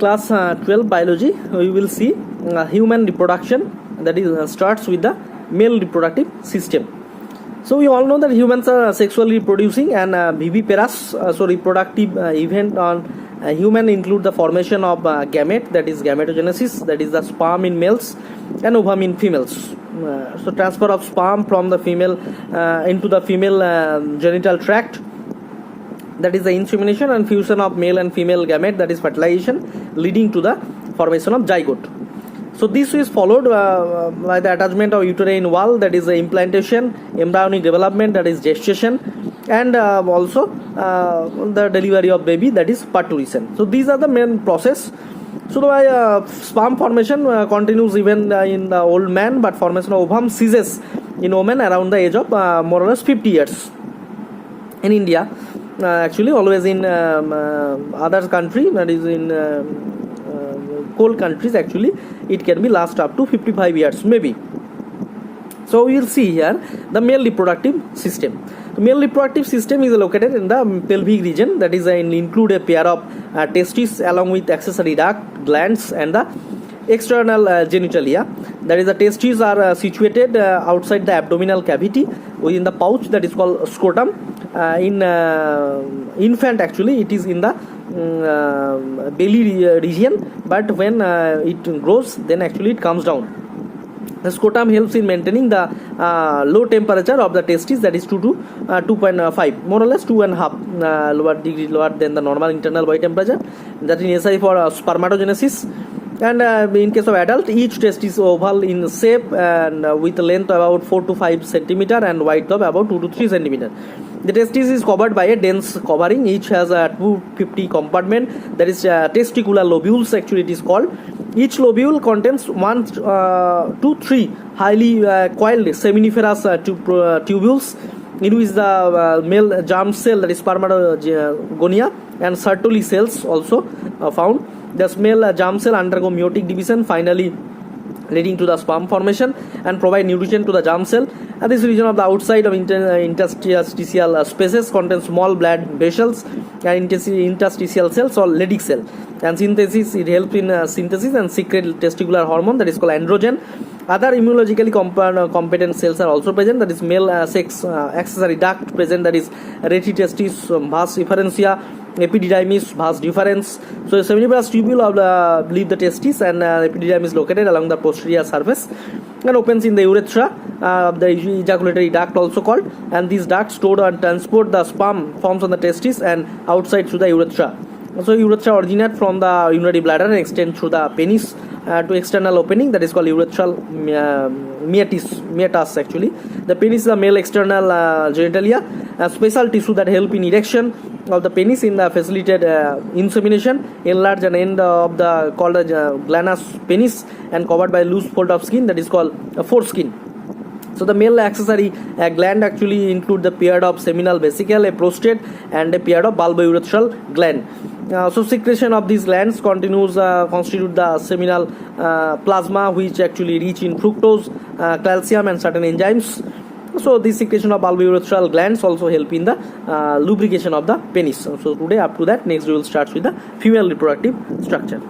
class 12 biology, we will see human reproduction, that is starts with the male reproductive system. So we all know that humans are sexually reproducing, and viviparous, so reproductive event on human include the formation of gamete, that is gametogenesis, that is the sperm in males and ovum in females. So transfer of sperm from the female into the female genital tract, that is the insemination, and fusion of male and female gamete, that is fertilization, leading to the formation of zygote. So this is followed by the attachment of uterine wall, that is the implantation, embryonic development, that is gestation, and also the delivery of baby, that is parturition. So these are the main process. So the sperm formation continues even in the old man, but formation of ovum ceases in women around the age of more or less 50 years. In India, actually always in other country, that is in cold countries, actually it can be last up to 55 years maybe. So we will see here the male reproductive system. The male reproductive system is located in the pelvic region, that is include a pair of testes along with accessory duct, glands, and the external genitalia. That is, the testes are situated outside the abdominal cavity within the pouch, that is called scrotum. In infant, actually it is in the belly region, but when it grows, then actually it comes down. The scrotum helps in maintaining the low temperature of the testes, that is 2 to 2.5, more or less 2.5 lower than the normal internal body temperature, that is necessary for spermatogenesis. And in case of adult, each test is oval in shape and with length about 4 to 5 centimeter and width of about 2 to 3 centimeter. The testis is covered by a dense covering. Each has a 250 compartment, that is testicular lobules, actually it is called. Each lobule contains 1 to 3 highly coiled seminiferous tubules, in which the male germ cell, that is spermatogonia, and Sertoli cells also found. The male germ cell undergo meiotic division, finally leading to the sperm formation and provide nutrition to the germ cell. And this region of the outside of interstitial spaces contains small blood vessels and interstitial cells or Leydig cell. And synthesis, it helps in synthesis and secrete testicular hormone, that is called androgen. Other immunologically competent cells are also present, that is male sex accessory duct present, that is retitestis, vas efferentia, epididymis, vas deferens. So seminiferous tubule of leave the testis, and epididymis is located along the posterior surface and opens in the urethra, the ejaculatory duct also called, and these ducts store and transport the sperm forms on the testis and outside through the urethra. So urethra originate from the urinary bladder and extend through the penis to external opening, that is called urethral meatus actually. The penis is the male external genitalia, a special tissue that help in erection of the penis in the facilitated insemination. Enlarge an end of the called glanus penis and covered by loose fold of skin, that is called foreskin. So the male accessory gland actually include the pair of seminal vesicle, a prostate, and a pair of bulbourethral gland. So secretion of these glands continues constitute the seminal plasma, which actually rich in fructose, calcium, and certain enzymes. So this secretion of bulbourethral glands also help in the lubrication of the penis. So today up to that, next we will start with the female reproductive structure.